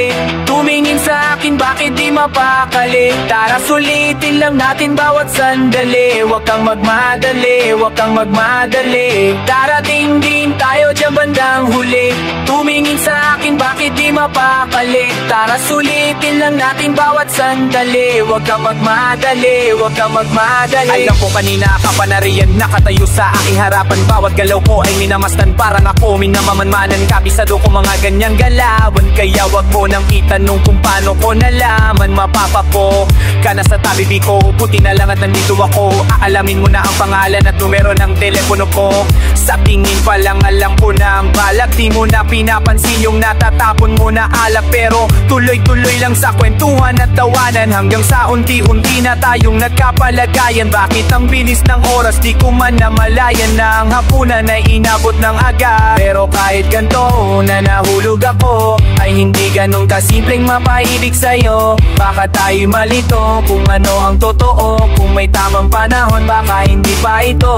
huli. Tumingin sa akin, bakit di mapakali? Tara sulitin lang natin bawat sandali. Huwag kang magmadali, huwag kang magmadali. Darating din tayo dyan bandang huli. Tumingin sa akin, bakit di mapakali? Tara sulitin lang natin bawat sandali. Huwag kang magmadali, huwag kang magmadali. Alam ko kanina ka pa na riyan, nakatayo sa aking harapan. Bawat galaw ko ay minamasdan, parang ako minamamanmanan. Kabisado ko mga ganyang galawan, kaya wag mo nang itanong kung paano ko nalaman. Mapapako ka na sa tabi, di ko puti na lang at nandito ako. Aalamin mo na ang pangalan at numero ng telepono ko. Sa tingin pa lang alam ko na ang balak. Di mo na pinapansin yung natatapon mo na alak. Pero tuloy-tuloy lang sa kwentuhan at tawanan, hanggang sa unti-unti na tayong nagkapalagayan. Bakit ang bilis ng oras, di ko man namalayan na ang hapunan ay inabot ng agad. Pero kahit ganito na nahulog ako, ay hindi ganun kasimpleng mapaibig sa'yo. Baka tayo malito kung ano ang totoo. Kung may tamang panahon, baka hindi pa ito.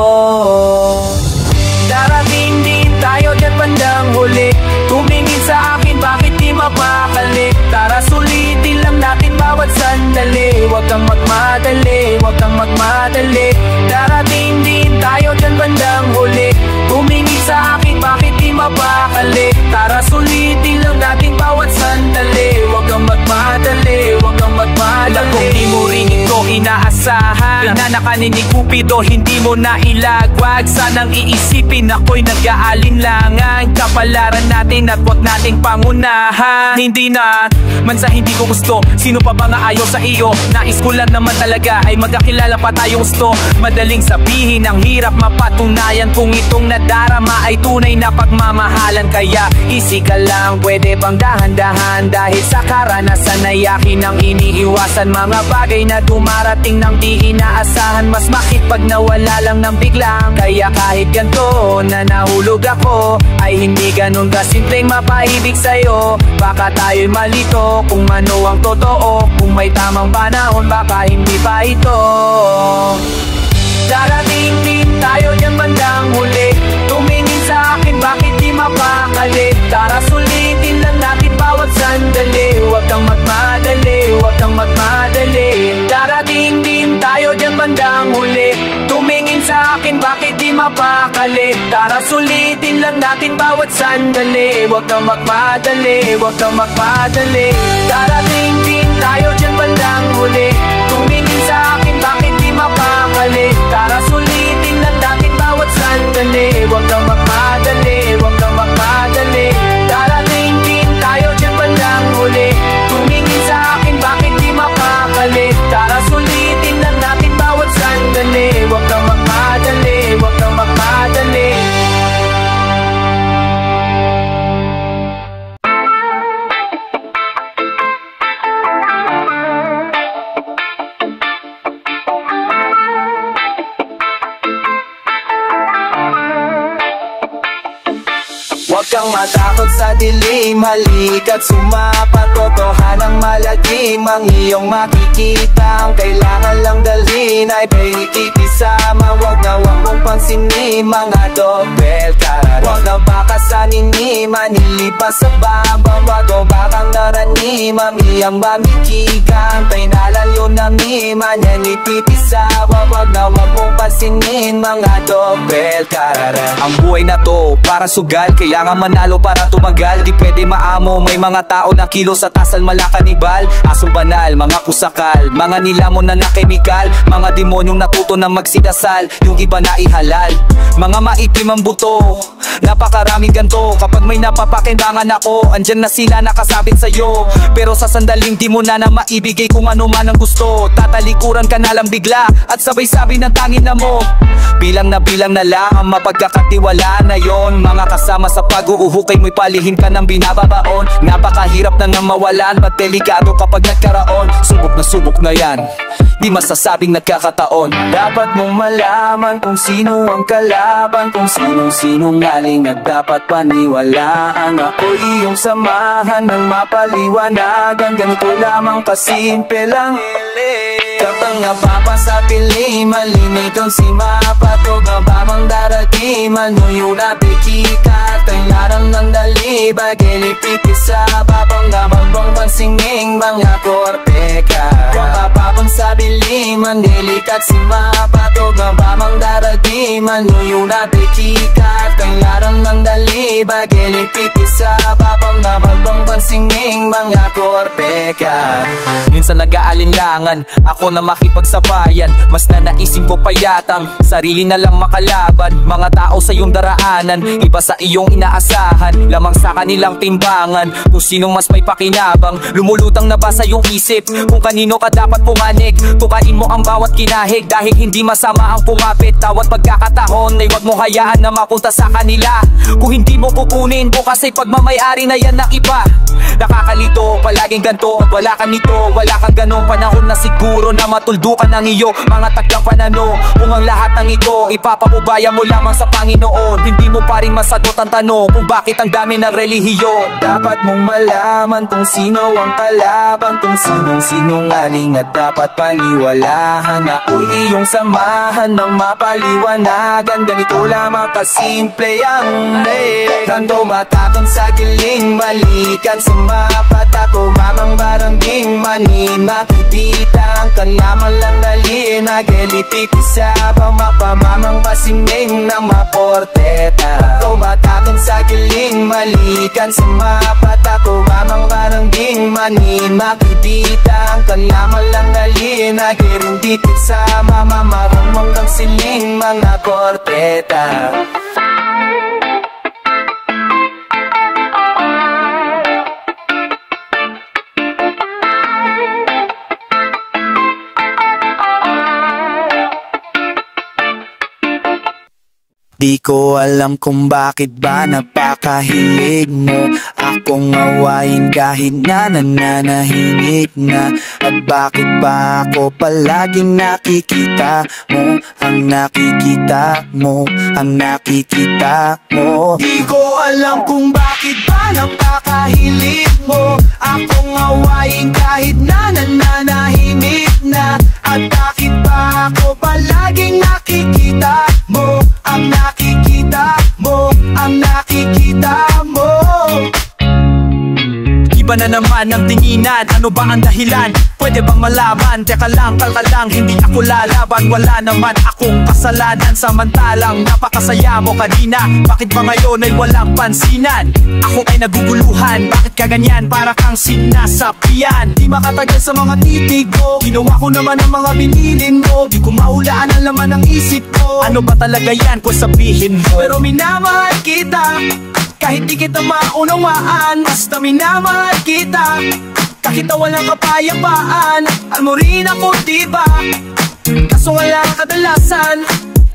Darating din tayo dyan bandang huli. Tumingin sa akin, bakit di mapakali? Tara sulitin lang natin bawat sandali. Huwag kang magmadali, huwag kang magmadali. Darating din tayo dyan bandang huli. Tumingin sa akin, bakit di mapakali? Tara sulitin lang natin bawat sandali. Huwag kang magmadali, huwag kang magmadali. Alam kong di mo rin ito inaasahan. Pinanakanin ni Cupido, hindi mo na ilagwag. Sanang iisipin ako'y nag-aalinlangan. Kapalaran natin at wag nating pangunahan. Hindi na man sa hindi ko gusto, sino pa ba nga ayaw sa iyo? Nais ko lang naman talaga ay magkakilala pa tayong gusto. Madaling sabihin, ang hirap mapatunayan kung itong nadarama ay tunay na pagmamahalan. Kaya easy ka lang, pwede bang dahan-dahan? Dahil sa karanasan ay akin ang iniiwasan. Mga bagay na dumarating nang di inaasahan, mas makit pag nawala lang ng biglang. Kaya kahit ganito na nahulog ako, ay hindi ganun kasimpleng mapaibig sa'yo. Baka tayo'y malito kung ano ang totoo. Kung may tamang panahon, baka hindi pa ito. Darating din tayo dyan bandang huli. Tumingin sa akin, bakit di mapakali? Tara sulitin lang natin bawat sandali. Huwag kang magmadali, huwag kang magmadali. Darating din tayo dyan bandang huli. Tumingin sa akin, bakit di mapakali? Tara sulitin lang natin bawat sandali. Huwag kang magmadali, huwag kang magmadali. Darating din tayo dyan bandang huli. Tumingin sa akin, bakit di mapakali? Tara sulitin lang natin bawat sandali. Huwag kang magmadali, huwag kang magmadali. Darating din tayo dyan bandang huli. Tumingin sa akin, bakit di mapakali? Tara sulitin lang natin bawat sandali. Huwag kang magmadali, huwag kang magmadali. Huwag kang matakot sa dilim, halika't sumapat. Totohanang malagim ang iyong makikita. Ang kailangan lang dalhin ay paikit isama. Huwag na huwag mong pansinin mga dobel karara. Huwag na baka sa niniman, nilipas sa baba. Wag o bakang naraniman, iyang mamikika. Antay nalayo na miman, yan ipitisawa. Huwag na huwag mong pansinin mga dobel karara. Ang buhay na to para sugal, kaya nga manalo para tumagal. Di pwede maamo, may mga tao na kilos at asal malakanibal. Asong banal, mga kusakal, mga nilamon na nakemikal. Mga demonyong natuto na magsidasal, yung iba na ihalal. Mga maitim ang buto, napakaraming ganto. Kapag may napapakindangan ako, andyan na sila nakasabit sa'yo. Pero sa sandaling di mo na maibigay kung ano man ang gusto. Tatalikuran ka na lang bigla at sabay sabi ng tangin na mo. Bilang na lang ang mapagkakatiwalaan na yon. Mga kasama sa pag-uuhukay mo'y palihin ka ng binababaon. Napakahirap na nga mawalan, ba't delikado kapag nagkaraon. Subok na yan, di masasabing nagkakataon. Dapat mong malaman kung sino ang kalaban, kung sinong-sinungaling at dapat paniwalaan. Ako'y iyong samahan ng mapaliwanagan. Ganito lamang kasimple lang. Kapag napapa sa piling, malimit kang si Mapa. Tog na ba mang daratiman, nuyo na pikika. Kay larang ng dalibag, ilipit isa. Babang na magbang singing mga korteka. Kapapang sa biliman, delikat si mapatog na bamang daradiman. Nuyo natin chikat, kang larang ng dali bageling pipisa, papang na babang pansinging mga korteka. Minsan nag-aalinlangan ako na makipagsabayan, mas na naisip ko payatang sarili na lang makalaban. Mga tao sa iyong daraanan, iba sa iyong inaasahan, lamang sa kanilang timbangan kung sinong mas may pakinabang. Lumulutang na ba sa iyong isip kung kanino ka dapat pumanig? Tukain mo ang bawat kinahig dahil hindi masama ang pumapit. Tawat pagkakataon ay wag mo hayaan na mapunta sa kanila. Kung hindi mo kukunin, bukas ay pagmamayari na yan ng iba. Nakakalito, palaging ganto, wala ka nito, wala kang ganong panahon na siguro na matuldukan ng iyo mga taglang panano. Kung ang lahat ng ito ipapabubaya mo lamang sa Panginoon, hindi mo pa rin masagot ang tanong kung bakit ang dami ng relihiyon. Dapat mong malaman kung sino ang kalaban, kung sinong sinungaling at dapat paniwalahan. Ako'y iyong samahan ng mapaliwanagan, ganito lamang kasimple ang tanto matapang sa giling, malikan sa mapat ako mamang baranging manin. Makibitang ka naman lang dali, nag-elitip isa pa mapamamang pasiming ng maporteta. Ako matapang sa giling, malikan sa mapat ako mamang baranging manin. Makibitang ka naman lang dali, nag-elitip isa mamamarumang kang siling mga korteta. Di ko alam kung bakit ba napakahilig mo akong awayin kahit na nananahimik na. At bakit ba ako palaging nakikita mo, ang nakikita mo, ang nakikita mo. Di ko alam kung bakit ba napakahilig mo akong awayin kahit na nananahimik na. At bakit ba ako palaging nakikita mo, ang nakikita mo, ang nakikita mo. Iba na naman ang tinginan, ano ba ang dahilan? Pwede bang malaman? Teka lang, kalka lang, hindi ako lalaban. Wala naman akong kasalanan, samantalang napakasaya mo kanina. Bakit ba ngayon ay walang pansinan? Ako ay naguguluhan, bakit ka ganyan? Para kang sinasapian, di makatagal sa mga titig ko. Ginawa ko naman ang mga binilin mo, di ko mahulaan ang laman ng isip ko. Ano ba talaga yan kung sabihin mo? Pero minamahal kita kahit di kita maunawaan, basta minamahal kita kahit na walang kapayapaan. Alam mo rin ako diba, kaso wala kadalasan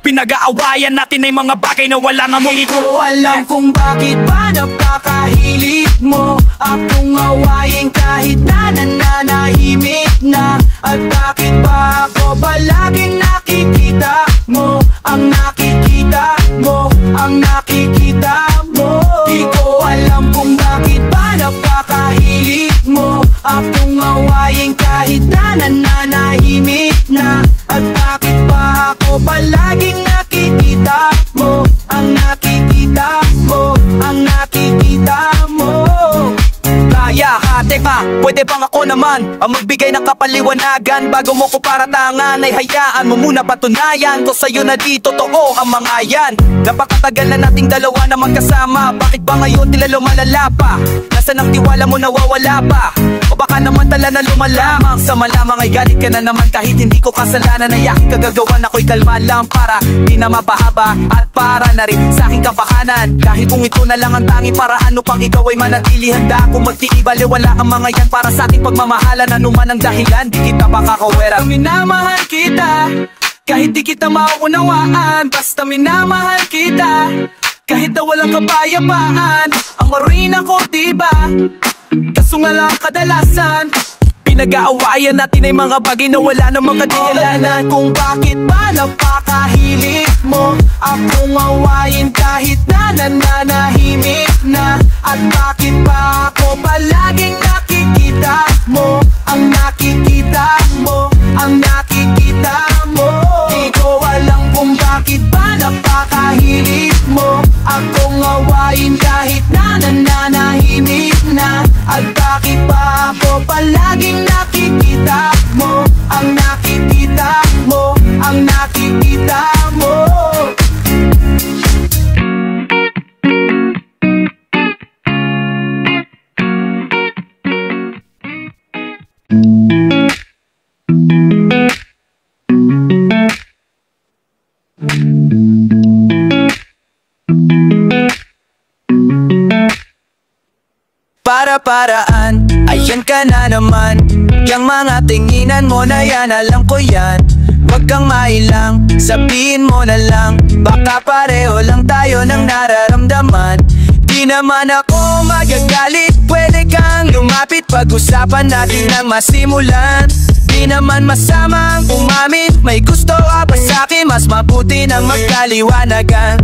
pinag-aawayan natin ay mga bagay na wala nga mo. Di ko alam kung bakit ba napakahilig mo akong awayin kahit na nananahimik na. At bakit ba ako palaging nakikita mo, ang nakikita mo, ang nakikita mo. Di ko alam kung bakit ba napakahilig mo akong awayin kahit na nananahimik na. At bakit ba ako palaging nakikita mo, ang nakikita mo, ang nakikita mo. Kaya teka, pwede bang ako naman ang magbigay ng kapaliwanagan? Bago mo ko paratangan ay hayaan mo muna patunayan ko sa'yo na di totoo ang mga yan. Napakatagal na nating dalawa na magkasama, bakit ba ngayon tila lumalala pa? Nasaan ang tiwala mo, nawawala pa? O baka naman tala na lumalamang sa malamang ay galit ka na naman kahit hindi ko kasalanan. Ay aking kagagawan, ako'y kalma lang para di na mapahaba at para na rin sa aking kapahanan. Kahit kung ito na lang ang tanging paraan upang ikaw ay manatili, handa akong magtiibali. Wala ang mga yan para sa ating pagmamahalan. Ano man ang dahilan, di kita makakawera. Minamahal kita kahit di kita maunawaan, basta minamahal kita kahit na walang kapayapaan. Ang marina ko diba, kaso nga lang kadalasan pinag-aawayan natin ay mga bagay na wala namang kadahilanan. Kung bakit ba napakahilig mo akong awayin kahit na nananahimik na. At bakit ba ako palaging nakikita mo, ang nakikita mo, ang nakikita mo. Di ko alam kung bakit ba napakahilig mo akong awayin kahit na nananahimik na. At bakit ba ako Para-paraan, ayan ka na naman. Yang mga tinginan mo na yan, alam ko yan. Huwag kang mailang, sabihin mo na lang. Baka pareho lang tayo ng nararamdaman. Di naman ako magagalit, pwede kang lumapit. Pag-usapan natin nang masimulan. Di naman masamang umamin, may gusto ka pa sa'kin. Mas mabuti nang magkaliwanagan.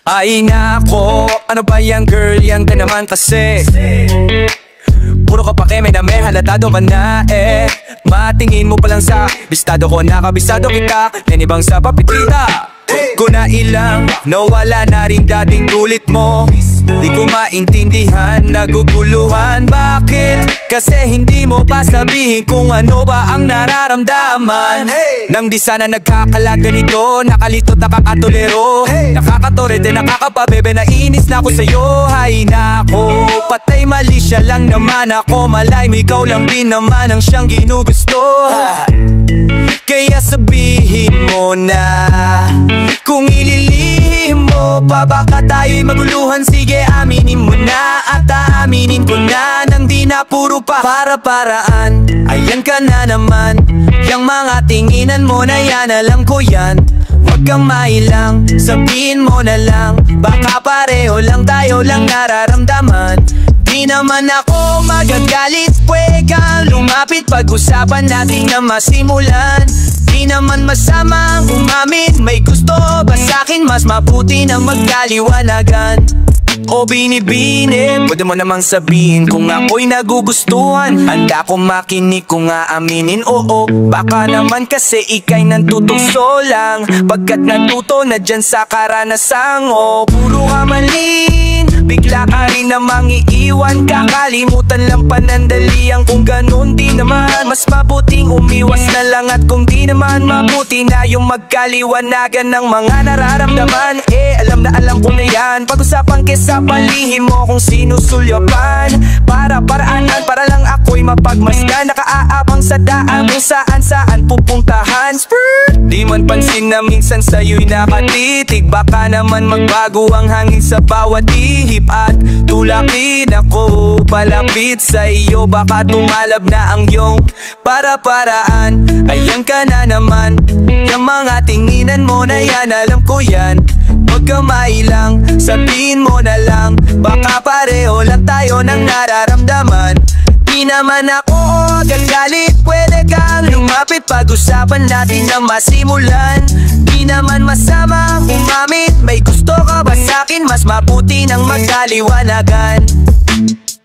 Ay nako, ano ba yan girl, yan ka naman kasi. Puro ka pa keme na may halatado ka na eh. Matingin mo palang sa bistado ko, nakabisado kita. Nanibang sa papitita ko na ilang, nawala na rin dating tulit mo. Di ko maintindihan, naguguluhan. Bakit? Kasi hindi mo pa sabihin kung ano ba ang nararamdaman. Nang di sana nagkakalat ganito, nakalitot, nakakatolero, nakakatore din, nakakapabebe. Naiinis na ako sa'yo, hay nako. Patay mali siya lang naman ako, malay mo ikaw lang din naman ang siyang ginugusto. Kaya sabihin mo na kung ililihim mo pa, baka tayo'y maguluhan. Sige, aminin mo na at aaminin ko na, nang di na puro pa para-paraan. Ayan ka na naman, yang mga tinginan mo na yan, alam ko yan. Huwag kang mailang, sabihin mo na lang. Baka pareho lang tayo lang nararamdaman. Di naman ako magagalit, pwede kang lumapit. Pag-usapan natin na masimulan. Di naman masamang umamin, may gusto ba sa'kin? Mas mabuti na magkaliwanagan. O binibini, pwede mo namang sabihin kung ako'y nagugustuhan. Handa kong makinig kung aaminin, oo. Baka naman kasi ika'y nagtutukso lang, pagkat natuto na dyan sa karanasang. O puro ka malin, bigla ka rin namang iiwan. Kakalimutan lang panandalian, kung ganun di naman mas mabuting umiwas na lang. At kung di naman mabuti na yung magkaliwanagan ng mga nararamdaman. Alam na alam ko na yan, pag-usapan kesa palihim mo kung sinusulyapan. Para-paraanan, para lang ako'y mapagmasdan. Nakaaabang sa daan kung saan-saan pupuntahan. Di man pansin na minsan sa'yo'y nakatitig. Baka naman magbago ang hangin sa bawat ihip. At tulakin ako palapit sa iyo, baka tumalab na ang iyong para-paraan. Ayan ka na naman, yung mga tinginan mo na yan, alam ko yan. Huwag kang mailang, sabihin mo na lang. Baka pareho lang tayo ng nararamdaman. Di naman ako gagalit, pwede kang lumapit. Pag-usapan natin na masimulan. Di naman masamang umamin, may gusto ka ba sa'kin? Mas mabuti nang magkaliwanagan.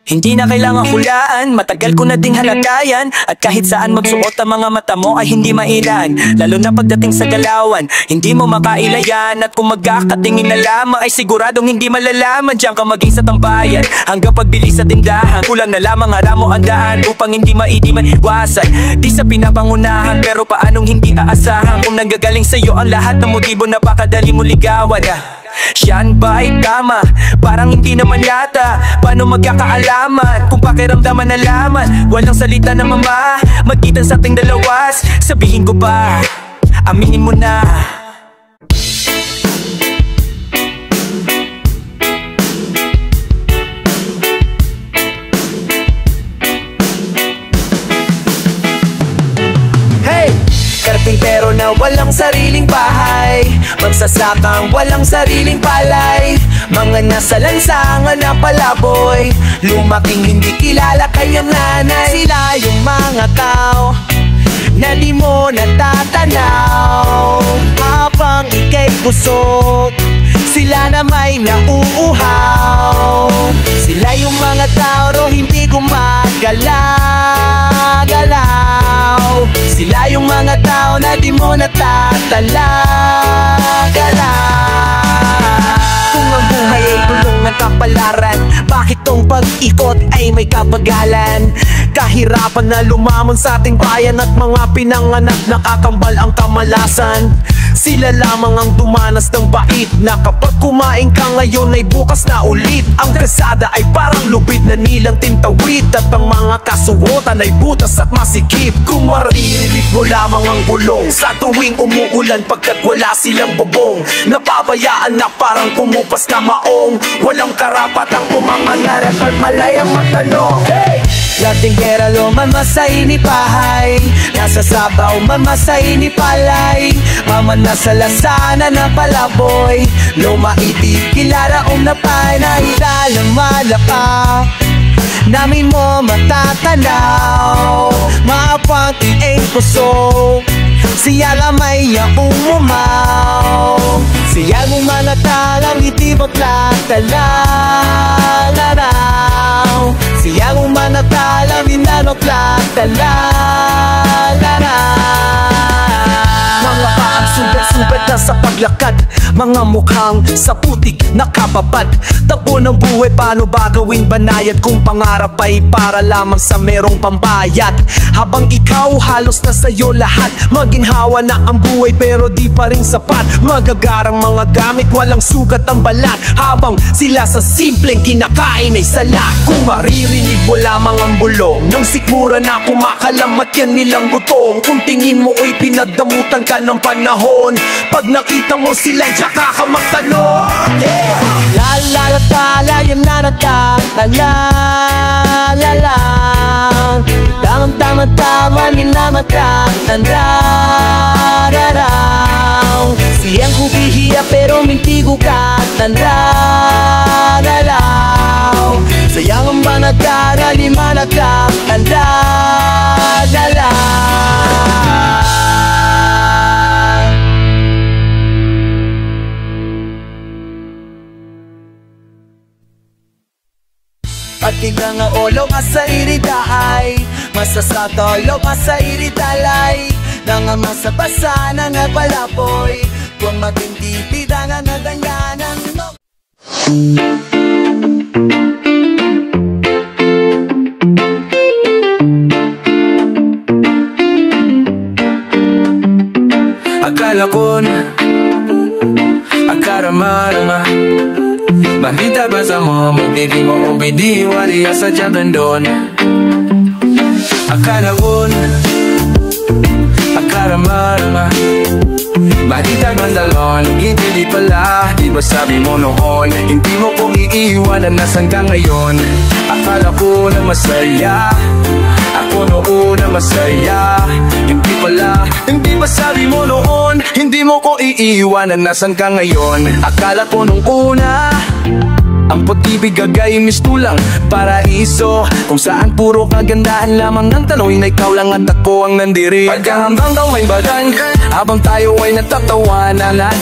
Hindi na kailangang hulaan, matagal ko na ding halagayan. At kahit saan magsuot ang mga mata mo ay hindi mailan. Lalo na pagdating sa galawan, hindi mo makailayan. At kung magkakatingin na lamang ay siguradong hindi malalaman. Diyan ka maging sa tambayan hanggang pagbili sa tindahan. Kulang na lamang harap mo ang daan upang hindi maiwasan. Di sa pinapangunahan, pero paanong hindi aasahan kung nanggagaling sa'yo ang lahat ng motibo na pakadali mo ligawan. Siyan ba ay tama? Parang hindi naman yata. Paano magkakaalaman kung pakiramdaman na laman? Walang salita na mama, magitan sa ating dalawas. Sabihin ko ba, aminin mo na. Pero na walang sariling bahay, magsasakang walang sariling palay. Mga nasa lansangan na palaboy, lumaking hindi kilala kanyang nanay. Sila yung mga tao na di mo natatanaw. Habang ika'y busog, sila na may nauuhaw. Sila yung mga tao ro hindi gumagalaw. Sila yung mga tao na di mo natatala-galaw. Kung ang buhay ay bulong ng kapalaran, bakit tong pag-ikot ay may kabagalan? kahirapan na lumamon sa ating bayan at mga pinanganak na kakambal ang kamalasan. Sila lamang ang dumanas ng bait na kapag kumain ka ngayon ay bukas na ulit. Ang kalsada ay parang lubid na nilang tintawid at ang mga kasuotan ay butas at masikip. Kung maririnig mo lamang ang bulong sa tuwing umuulan pagkat wala silang bubong, napabayaan na parang kumupas na maong walang karapatang pumangarap at malayang matanong. Hey! Latinggera lumamasay ni pahay, nasa sabaw mamasay ni palay, mama nasa lasana na palaboy, lumaiti kilara napay na hilalang malaka. Namin mo matatanaw, maapanti ay puso, siya lamay ang umumaw, siya manatalang iti maglatalalaw, siya manatalang inanot latalalaw. Mga paang sugat-sugat na sa paglakad, mga mukhang sa putik nakababad. Tabo ng buhay, paano ba gawing banayad kung pangarap ay para lamang sa merong pambayad? Habang ikaw halos na sa'yo lahat, maginhawa na ang buhay pero di pa rin sapat. Magagarang mga gamit, walang sugat ang balat, habang sila sa simpleng kinakain ay sala. Kung maririnig mo lamang ang bulong ng sikmura na kumakalam at yan nilang gutong, kung tingin mo ay pinagdamutan ka ng panahon, pag nakita mo sila tsaka ka magtanong. Yeah! Lalatala yung nanatalalalalang, tamang-tama-tama ninamataan rararaw, siyang kubihiya pero mintigo ka tanrararaw, sayang ang managara lima nagkatanrararaw. At ika nga olong asa iridahay, masasatolong asa iritalay, nga masabasa na nagpalapoy, kung matintipida nga nadanganan mo. Akala ko na akarama-rama, balita ba sa mo, magdidi mo ubidiwa, di asa dyan doon. Akala ko na akarama-rama, balita ba sa lon, hindi pala, di ba sabi mo noon, hindi mo ko iiwanan, nasan ka ngayon? Akala ko na masaya, ako noon na masaya, hindi pala, hindi ba sabi mo noon, hindi mo ko iiwanan, nasan ka ngayon? Akala ko nung una, ang pag-ibig agay mistulang paraiso, kung saan puro kagandahan lamang ang tanong, na ikaw lang at ako ang nandiri. Pagkahambang daw may badan, habang tayo ay natatawanan,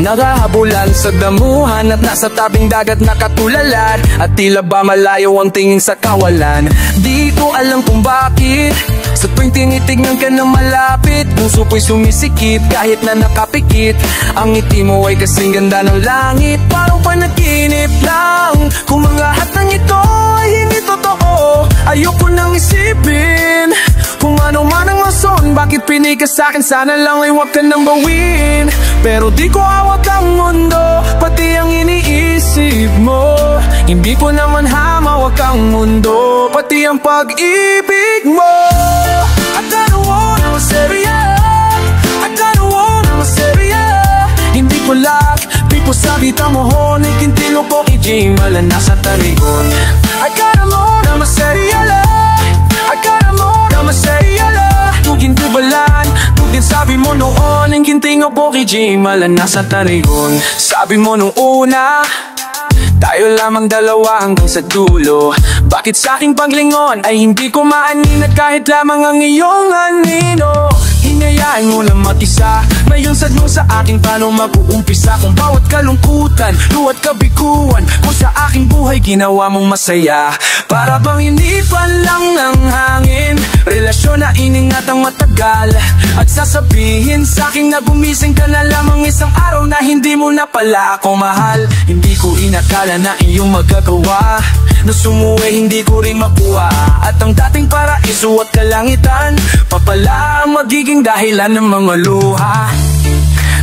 nakahabulan sa damuhan at nasa tabing dagat nakatulalan, at tila ba malayo ang tingin sa kawalan. Di ko alam kung bakit sa tuwing tinitignan ka ng malapit, puso ko'y sumisikip kahit na nakapikit. Ang ngiti mo ay kasing ganda ng langit, parang panaginip lang. Kung ang lahat ng ito ay hindi totoo, ayoko nang isipin kung ano man ang rason, bakit pinili ka sa'kin, sana lang ay huwag ka nang bawin. Pero di ko hawak ang mundo, pati ang iniisip mo, hindi ko naman hamawak ang mundo, pati ang pag-ibig mo. I don't wanna serious, I don't wanna serious, hindi ko lak, di ko sabita mo hon, ikintilo po ijimala nasa tarigon. I gotta more na serious, I gotta more na serious, tugin tubalan, tugin sabi mo noon, ikintingo po ijimala nasa tarigon. Sabi mo nung una, tayo lamang dalawa hanggang sa dulo, bakit sa aking paglingon ay hindi ko maanin at kahit lamang ang iyong anino? Hinayaan mo lang mag-isa, may sad mo sa akin, paano mag-uumpisa kung bawat kalungkutan, luwat kabiguan mo sa aking buhay ginawa mong masaya. Para bang inipan lang ng hangin, relasyon na iningatang matagal, at sasabihin sa akin na gumising ka na lamang isang araw na hindi mo na pala ako mahal. Hindi ko inakala na iyong magagawa, na sumuwi hindi ko rin makuha, at ang dating para paraiso at kalangitan, papala ang magiging dahilan ng mga luha.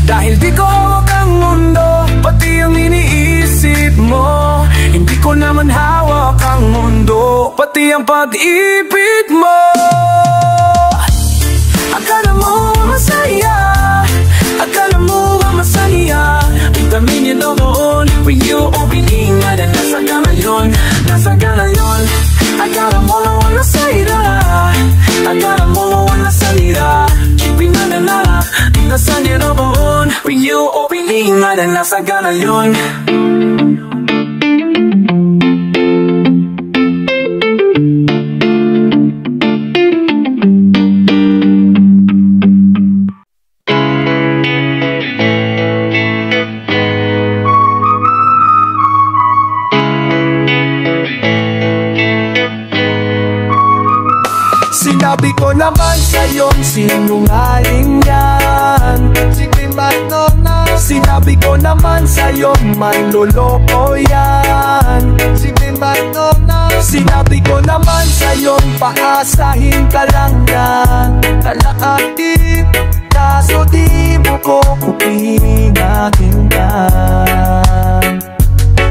Dahil di ko hawak ang mundo, pati ang iniisip mo. Hindi ko naman hawak ang mundo, pati ang pag-ibig mo. Akala mo masaya, akala mo masaya. Itamin niya doon, when you opening na nasa ka ngayon, nasa ka ngayon. Akala mo na wala salida, akala mo na wala salida. Pinanala, nasa niya doon, when you opening na nasa ka ngayon. Sinabi ko naman sa'yong sinungaling yan, sige Manona. Sinabi ko naman sa'yong manloloko yan, sige Manona. Sinabi ko naman sa'yong paasahin ka lang yan, kalaatin, kaso di mo ko kupinakinggan.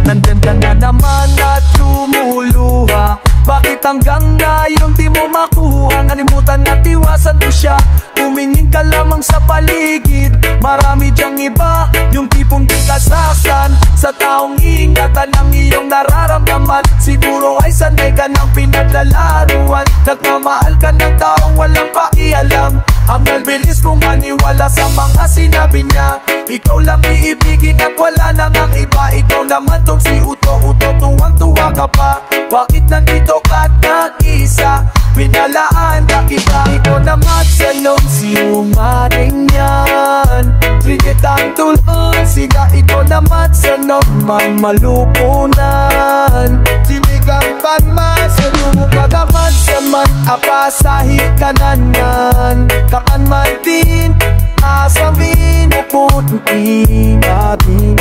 Nandyan ka na naman at lumuluha, bakit hanggang ngayon di mo makuha? Nalimutan at iwasan mo siya, tumingin ka lamang sa paligid. Marami diyang iba, yung tipong di kasasan sa taong ingatan ng iyong nararamdaman. Siguro ay sanay ka ng pinaglalaruan, nagmamahal ka ng taong walang pakialam. Ang bilis mong maniwala sa mga sinabi niya, ikaw lang iibigin at wala nang ang iba. Ikaw naman tong si Uto-Uto, tuwang-tuwa ka pa, bakit nandito ka't nag-isa? Pinalaan ka kita, ikaw naman sa'yong sinungaling yan, rigitang tulad sila. Ikaw naman sa'yong mamalupunan, sinigang panman, salubo ka naman sa man, apasahit ka na nan, kakan man din, asamin mo po tingatingan.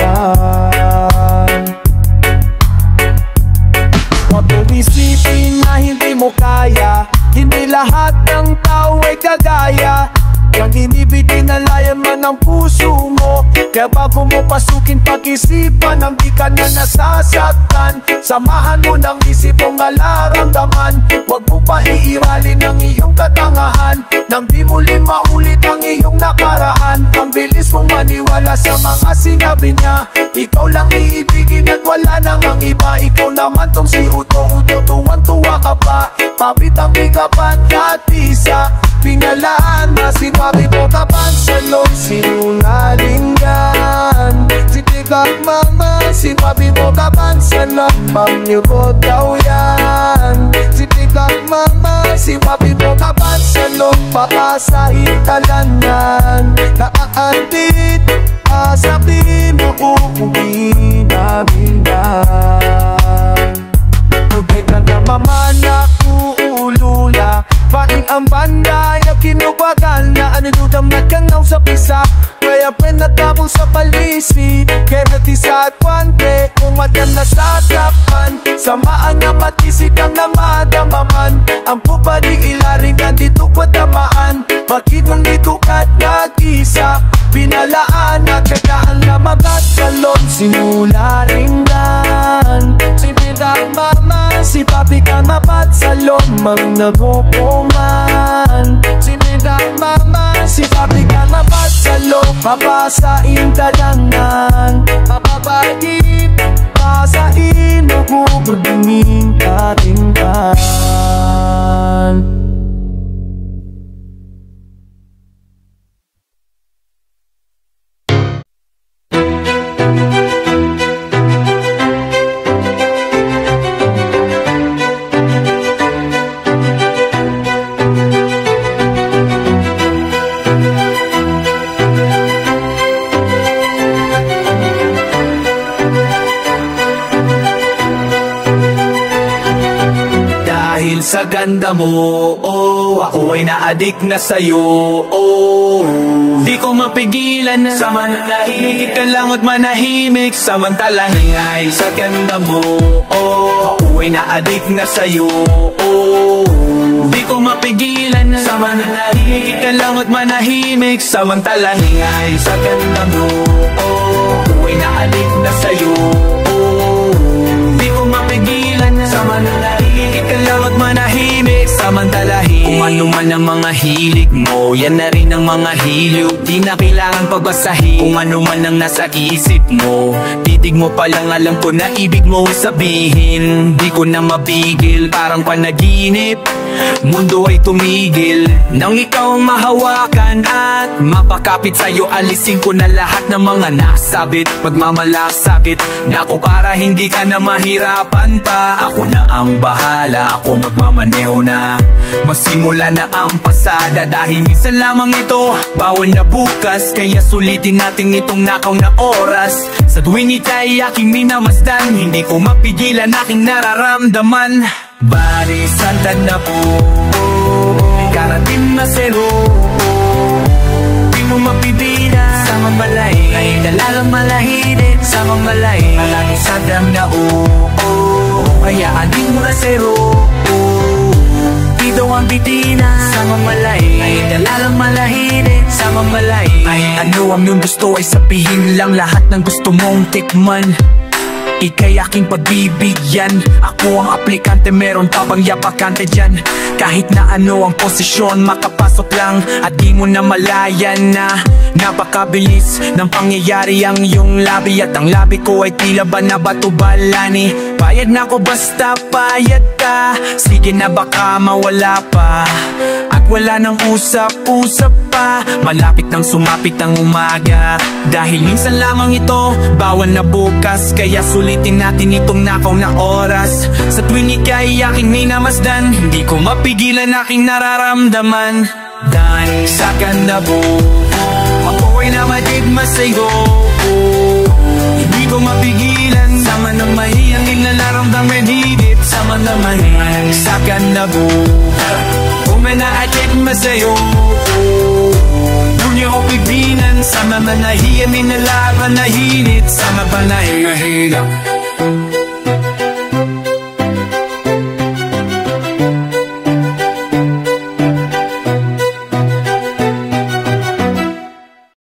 Huwag mong isipin na hindi mo kaya, hindi lahat ng tao ay kagaya. Yang inibigay na layan man ang puso mo, kaya bago mo pasukin pag-isipan, ang di ka na nasasaktan. Samahan mo ng isip mong alaramdaman, huwag mo pa iiralin ang iyong katangahan, nang di muli maulit ang iyong nakaraan. Ang bilis mong maniwala sa mga sinabi niya, ikaw lang iibigin at wala nang ang iba. Ikaw naman tong si Uto-Uto, tuwang-tuwa ka pa, pabitang bigapan at isa. Pinalaan na sinabi mo kapan sa loob, sinungaling yan. Sinigang mama, sinabi mo kapan sa loob, mamnyugot daw yan. Sinigang mama, sinabi mo kapan sa loob, papasahin ka lang yan. Naaantit, sabi mo uuwi namin yan. Tubig na namamanak, uulula, pating ang banda ay kinubagal na anunudam na kanaw sa pisa. Kaya penatapong sa palisi, kaya natisa at kwante, umatyan na sasakpan. Samaan na matisik ang namadamaman, ang pupadi ilaring nandito kwa tamaan. Bakit mong dito ka't nag-isa, pinalaan at kagaan na magat salon. Simula ringgan, sinirang mama, si papi ka mapat salon, mang nagukuman. Sinirang mama, si papi ka mapat salon, papasain talangan, papabait, pasain mo kukudingin katingkan. Sa ganda mo, oh, ako ay na-addict na sa'yo, oh. Di ko mapigilan na samanahimik ka lang at manahimik. Samantalang ay sa ganda mo, oh, ako ay na-addict na sa'yo, oh. Di ko mapigilan ka lang at manahimik. Samantalang ay sa gandang grupo, ako'y naadik na sa'yo. Di ko mapigilan sa mananahimik ka lang at manahimik. Samantalahin kung ano man ang mga hilig mo, yan na rin ang mga hiliw. Di na kailangan pagbasahin kung ano man ang nasa isip mo. Titig mo palang alam ko na ibig mo sabihin. Di ko na mapigil, parang panaginip. Mundo ay tumigil nang ikaw ang mahawakan at mapakapit sa'yo. Alisin ko na lahat ng mga nasabit, pagmamalasakit. Naku, para hindi ka na mahirapan pa, ako na ang bahala, ako magmamaneho na. Masimula na ang pasada dahil minsan lamang ito, bawal na bukas. Kaya sulitin natin itong nakaw na oras. Sa tuwing ika'y aking minamasdan, hindi ko mapigilan aking nararamdaman. Bari santad na po, may karating na zero. Di mo mapigilan sa mamalay, ay dalalang malahinin sa mamalay. Malangin sandang na kaya anin mo na zero. Dito ang bitina sa mamalay, ay dalalang malahinin sa mamalay. Ay ano ang iyong gusto ay sabihin lang lahat ng gusto mong tikman. Ika'y aking pagbibigyan, ako ang aplikante, meron ka bang yapakante dyan? Kahit na ano ang posisyon, makapasok lang at di mo na malayan na napakabilis ng pangyayari ang iyong labi. At ang labi ko ay tila ba na bato-balani. Payag na ko basta payag ka, sige na baka mawala pa. At wala nang usap-usap pa, malapit nang sumapit ang umaga. Dahil minsan lamang ito, bawal na bukas. Kaya sulitin natin itong nakaw na oras. Sa tuwing ika'y aking minamasdan, hindi ko mapigilan aking nararamdaman. Dahil sa kanabuo, ako'y namadigma sa'yo. Hindi ko mapigilan, sama ng mahiyang inalaramdaman higit. Sama naman sa kanabuo, kung may naadigma sa'yo. Dunya ko pipinan, sama manahiyang inalaman na hinit. Sama pa na hingahila.